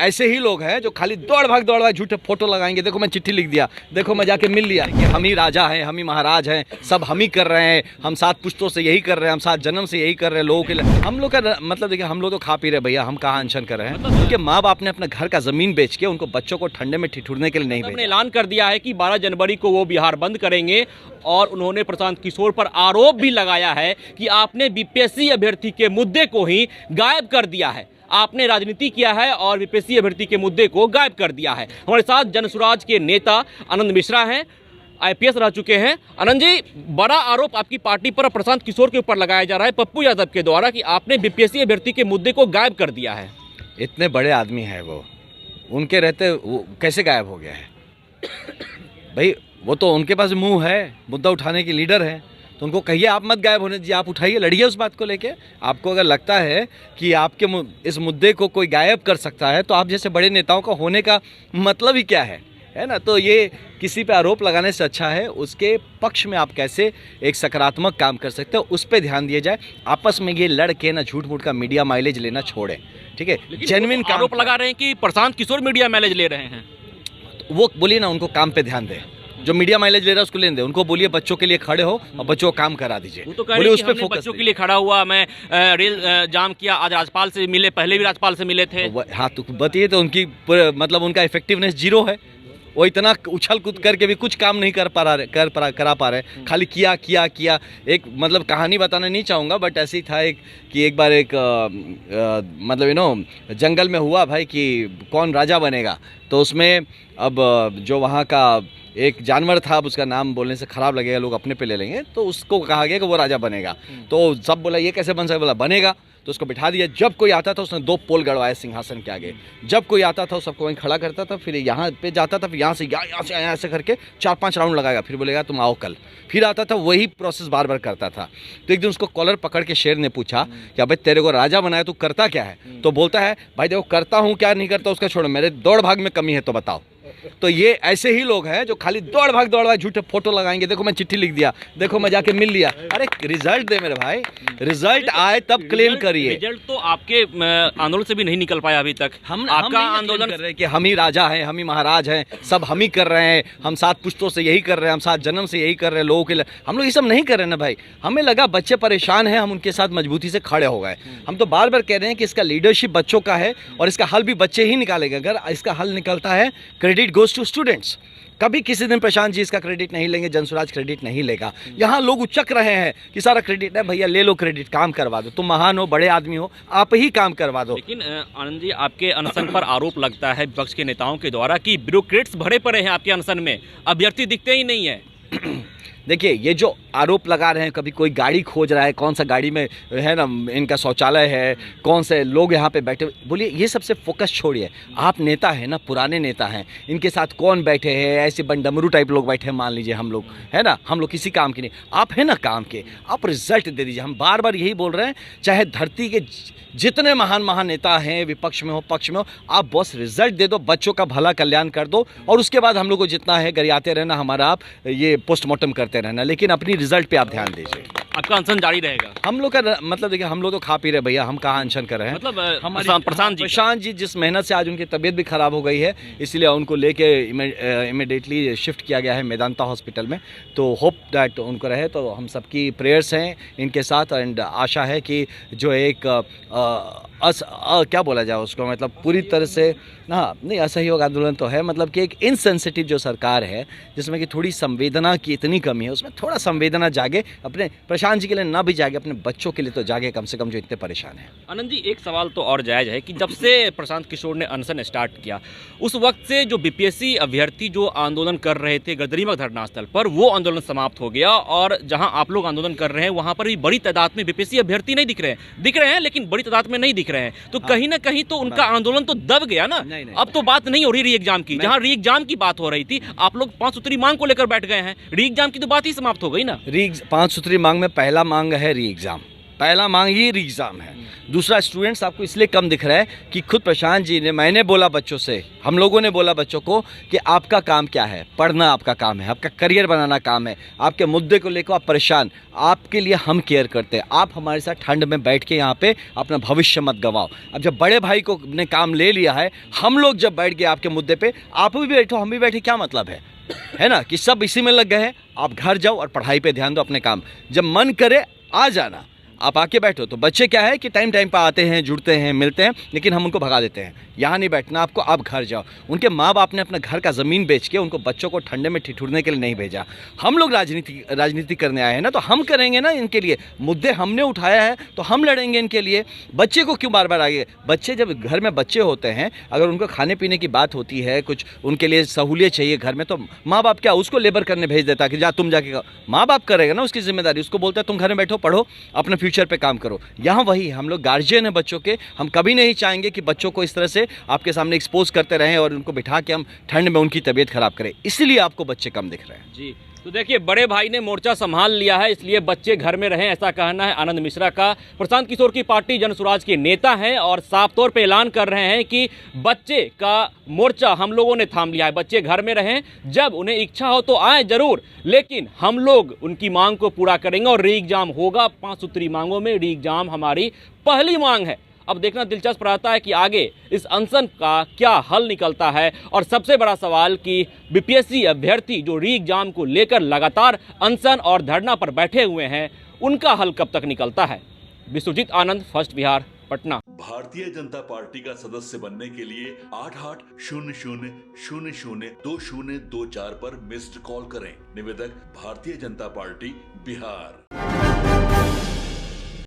ऐसे ही लोग हैं जो खाली दौड़ भाग झूठे फोटो लगाएंगे। देखो मैं चिट्ठी लिख दिया, देखो मैं जाके मिल लिया कि हम ही राजा हैं, हम ही महाराज हैं, सब हम ही कर रहे हैं, हम 7 पुश्तों से यही कर रहे हैं, हम 7 जन्म से यही कर रहे हैं लोगों के लिए। हम लोग का मतलब देखिए, हम लोग तो खा पी रहे भैया, हम कहाँ अनशन कर रहे हैं। उनके माँ बाप ने अपने घर का जमीन बेच के उनको बच्चों को ठंडे में ठिठुरने के लिए नहीं भेजा। ऐलान कर दिया है कि 12 जनवरी को वो बिहार बंद करेंगे और उन्होंने प्रशांत किशोर पर आरोप भी लगाया है कि आपने बीपीएससी अभ्यर्थी के मुद्दे को ही गायब कर दिया है, आपने राजनीति किया है और बीपीएससी अभ्यर्थी के मुद्दे को गायब कर दिया है। हमारे साथ जनसुराज के नेता आनंद मिश्रा हैं, आईपीएस रह चुके हैं। आनंद जी, बड़ा आरोप आपकी पार्टी पर प्रशांत किशोर के ऊपर लगाया जा रहा है पप्पू यादव के द्वारा कि आपने बीपीएससी अभ्यर्थी के मुद्दे को गायब कर दिया है। इतने बड़े आदमी हैं वो, उनके रहते वो कैसे गायब हो गया है भाई? वो तो उनके पास मुंह है, मुद्दा उठाने के लीडर हैं, तो उनको कहिए आप मत गायब होने दीजिए, आप उठाइए, लड़िए उस बात को लेके। आपको अगर लगता है कि आपके इस मुद्दे को कोई गायब कर सकता है तो आप जैसे बड़े नेताओं का होने का मतलब ही क्या है ना? तो ये किसी पे आरोप लगाने से अच्छा है उसके पक्ष में आप कैसे एक सकारात्मक काम कर सकते हो उस पर ध्यान दिया जाए। आपस में ये लड़के ना झूठ मूठ का मीडिया माइलेज लेना छोड़े, ठीक है? जेन्युइन आरोप लगा रहे हैं कि प्रशांत किशोर मीडिया माइलेज ले रहे हैं। वो बोलिए ना, उनको काम पे ध्यान दें। जो मीडिया माइलेज ले रहा है उसको लेने दे, उनको बोलिए बच्चों के लिए खड़े हो और बच्चों को काम करा दीजिए। वो तो बोलिए उस पे फोकस। बच्चों के लिए खड़ा हुआ, मैं रेल जाम किया, आज राज्यपाल से मिले, पहले भी राज्यपाल से मिले थे। हाँ तो बताइए, तो उनकी मतलब उनका इफेक्टिवनेस 0 है। वो इतना उछल कूद करके भी कुछ काम नहीं करा पा रहे, खाली किया। एक मतलब कहानी बताना नहीं चाहूँगा, बट ऐसे ही था कि एक बार मतलब जंगल में हुआ भाई कि कौन राजा बनेगा। तो उसमें अब जो वहाँ का एक जानवर था, अब उसका नाम बोलने से खराब लगेगा, लोग अपने पे ले लेंगे, तो उसको कहा गया कि वो राजा बनेगा। तो सब बोला ये कैसे बन सकता, बोला बनेगा। तो उसको बिठा दिया। जब कोई आता था उसने 2 पोल गड़वाए सिंहासन के आगे। जब कोई आता था सबको वहीं खड़ा करता था, फिर यहाँ पे जाता था, फिर यहाँ से ऐसे करके 4-5 राउंड लगाएगा, फिर बोलेगा तुम आओ कल। फिर आता था, वही प्रोसेस बार बार करता था। तो एक दिन उसको कॉलर पकड़ के शेर ने पूछा कि अबे तेरे को राजा बनाया, तू करता क्या है? तो बोलता है भाई देखो, करता हूँ क्या नहीं करता उसका छोड़ो, मेरे दौड़ भाग में कमी है तो बताओ। तो ये ऐसे ही लोग हैं जो खाली दौड़ भाग झूठे फोटो लगाएंगे। देखो मैं चिट्ठी लिख दिया, देखो मैं जाके मिल लिया। अरे रिजल्ट दे मेरे भाई, रिजल्ट आए तब क्लेम करिए। रिजल्ट तो आपके आंदोलन से भी नहीं निकल पाया अभी तक। आपका आंदोलन कर रहे हैं कि हम ही राजा हैं, हम ही महाराज हैं, सब हम ही कर रहे हैं, हम 7 पुश्तों से यही कर रहे हैं, हम 7 जन्म से यही कर रहे हैं लोगों के लिए। हम लोग ये सब नहीं कर रहे हैं ना भाई। हमें लगा बच्चे परेशान हैं, हम उनके साथ मजबूती से खड़े हो गए। हम तो बार बार कह रहे हैं कि इसका लीडरशिप बच्चों का है और इसका हल भी बच्चे ही निकालेंगे। अगर इसका हल निकलता है, क्रेडिट गोज टू स्टूडेंट्स। कभी किसी दिन प्रशांत जी इसका क्रेडिट नहीं लेंगे, जनसुराज क्रेडिट नहीं लेगा। यहाँ लोग उचक रहे हैं कि सारा क्रेडिट है, भैया ले लो क्रेडिट, काम करवा दो। तुम महान हो, बड़े आदमी हो, आप ही काम करवा दो। लेकिन आनंद जी, आपके अनशन पर आरोप लगता है विपक्ष के नेताओं के द्वारा कि ब्यूरोक्रेट्स भरे पड़े हैं आपके अनशन में, अभ्यर्थी दिखते ही नहीं है। देखिए, ये जो आरोप लगा रहे हैं, कभी कोई गाड़ी खोज रहा है, कौन सा गाड़ी में है ना इनका शौचालय है, कौन से लोग यहाँ पे बैठे, बोलिए ये सबसे फोकस छोड़िए। आप नेता हैं ना, पुराने नेता हैं, इनके साथ कौन बैठे हैं? ऐसे बंडमरू टाइप लोग बैठे हैं, मान लीजिए हम लोग, है ना, हम लोग किसी काम के नहीं। आप हैं ना काम के, आप रिजल्ट दे दीजिए। हम बार बार यही बोल रहे हैं, चाहे धरती के जितने महान नेता हैं, विपक्ष में हो पक्ष में हो, आप बस रिजल्ट दे दो, बच्चों का भला कल्याण कर दो, और उसके बाद हम लोग को जितना है गरियाते रहना, हमारा आप ये पोस्टमार्टम करते रहना, लेकिन अपनी रिजल्ट पे आप ध्यान दीजिए। आपका अनशन जारी रहेगा? हम लोग का मतलब देखिए, हम लोग तो खा पी रहे भैया, हम कहाँ अनशन कर रहे हैं। मतलब प्रशांत जी जिस मेहनत से आज उनकी तबीयत भी खराब हो गई है, इसलिए उनको लेके इमीडिएटली शिफ्ट किया गया है मेदांता हॉस्पिटल में। तो होप दैट उनको रहे, तो हम सबकी प्रेयर्स हैं इनके साथ, एंड आशा है कि जो एक क्या बोला जाए उसको, मतलब पूरी तरह से हाँ नहीं, असहयोग आंदोलन तो है, मतलब कि एक इनसेंसिटिव जो सरकार है, जिसमें कि थोड़ी संवेदना की इतनी कमी है, उसमें थोड़ा संवेदना जागे। अपने प्रशांत जी के लिए ना भी जागे, अपने बच्चों के लिए तो जागे कम से कम, जो इतने परेशान हैं। आनंद जी, एक सवाल तो और जायज़ है कि जब से प्रशांत किशोर ने अनशन स्टार्ट किया, उस वक्त से जो बीपीएससी अभ्यर्थी जो आंदोलन कर रहे थे गदरीमक धरना स्थल पर, वो आंदोलन समाप्त हो गया, और जहाँ आप लोग आंदोलन कर रहे हैं वहाँ पर भी बड़ी तादाद में बीपीएससी अभ्यर्थी नहीं दिख रहे हैं, लेकिन बड़ी तादाद में नहीं दिख रहे हैं। तो कहीं ना कहीं तो उनका आंदोलन तो दब गया ना। अब तो बात नहीं हो रही री एग्जाम की, जहां री एग्जाम की बात हो रही थी, आप लोग 5 सूत्री मांग को लेकर बैठ गए हैं। री एग्जाम की तो बात ही समाप्त हो गई ना। 5 सूत्री मांग में पहला मांग है री एग्जाम, पहला मांग ही री एग्ज़ाम है। दूसरा, स्टूडेंट्स आपको इसलिए कम दिख रहा है कि खुद प्रशांत जी ने, मैंने बोला बच्चों से, हम लोगों ने बोला बच्चों को कि आपका काम क्या है, पढ़ना आपका काम है, आपका करियर बनाना काम है, आपके मुद्दे को लेकर आप परेशान, आपके लिए हम केयर करते हैं, आप हमारे साथ ठंड में बैठ के यहाँ पे अपना भविष्य मत गवाओ। अब जब बड़े भाई को ने काम ले लिया है, हम लोग जब बैठ गए आपके मुद्दे पे, आप भी बैठो हम भी बैठे, क्या मतलब है ना, कि सब इसी में लग गए हैं। आप घर जाओ और पढ़ाई पे ध्यान दो, अपने काम, जब मन करे आ जाना, आप आके बैठो। तो बच्चे क्या है कि टाइम टाइम पर आते हैं, जुड़ते हैं, मिलते हैं, लेकिन हम उनको भगा देते हैं, यहाँ नहीं बैठना आपको, आप घर जाओ। उनके माँ बाप ने अपना घर का ज़मीन बेच के उनको बच्चों को ठंडे में ठिठुरने के लिए नहीं भेजा। हम लोग राजनीति करने आए हैं ना, तो हम करेंगे ना इनके लिए, मुद्दे हमने उठाया है तो हम लड़ेंगे इनके लिए। बच्चे को क्यों बार बार आगे, बच्चे जब घर में बच्चे होते हैं, अगर उनको खाने पीने की बात होती है, कुछ उनके लिए सहूलियत चाहिए घर में, तो माँ बाप क्या उसको लेबर करने भेज देता कि जा तुम जाके, माँ बाप करेगा ना उसकी जिम्मेदारी, उसको बोलता है तुम घर में बैठो, पढ़ो, अपने फ्यूचर पे काम करो। यहाँ वही हम लोग गार्जियन हैं बच्चों के, हम कभी नहीं चाहेंगे कि बच्चों को इस तरह से आपके सामने एक्सपोज करते रहें और उनको बिठा के हम ठंड में उनकी तबीयत खराब करें, इसलिए आपको बच्चे कम दिख रहे हैं। जी, तो देखिए बड़े भाई ने मोर्चा संभाल लिया है, इसलिए बच्चे घर में रहें, ऐसा कहना है आनंद मिश्रा का। प्रशांत किशोर की पार्टी जन स्वराज के नेता हैं और साफ तौर पे ऐलान कर रहे हैं कि बच्चे का मोर्चा हम लोगों ने थाम लिया है, बच्चे घर में रहें, जब उन्हें इच्छा हो तो आए जरूर, लेकिन हम लोग उनकी मांग को पूरा करेंगे और री एग्जाम होगा। 5 सूत्री मांगों में री एग्जाम हमारी पहली मांग है। अब देखना दिलचस्प रहता है कि आगे इस अनशन का क्या हल निकलता है, और सबसे बड़ा सवाल कि बीपीएससी अभ्यर्थी जो री एग्जाम को लेकर लगातार अनशन और धरना पर बैठे हुए हैं, उनका हल कब तक निकलता है। विश्वजीत आनंद, फर्स्ट बिहार, पटना। भारतीय जनता पार्टी का सदस्य बनने के लिए 8800002024 पर मिस्ड कॉल करें। निवेदक, भारतीय जनता पार्टी, बिहार।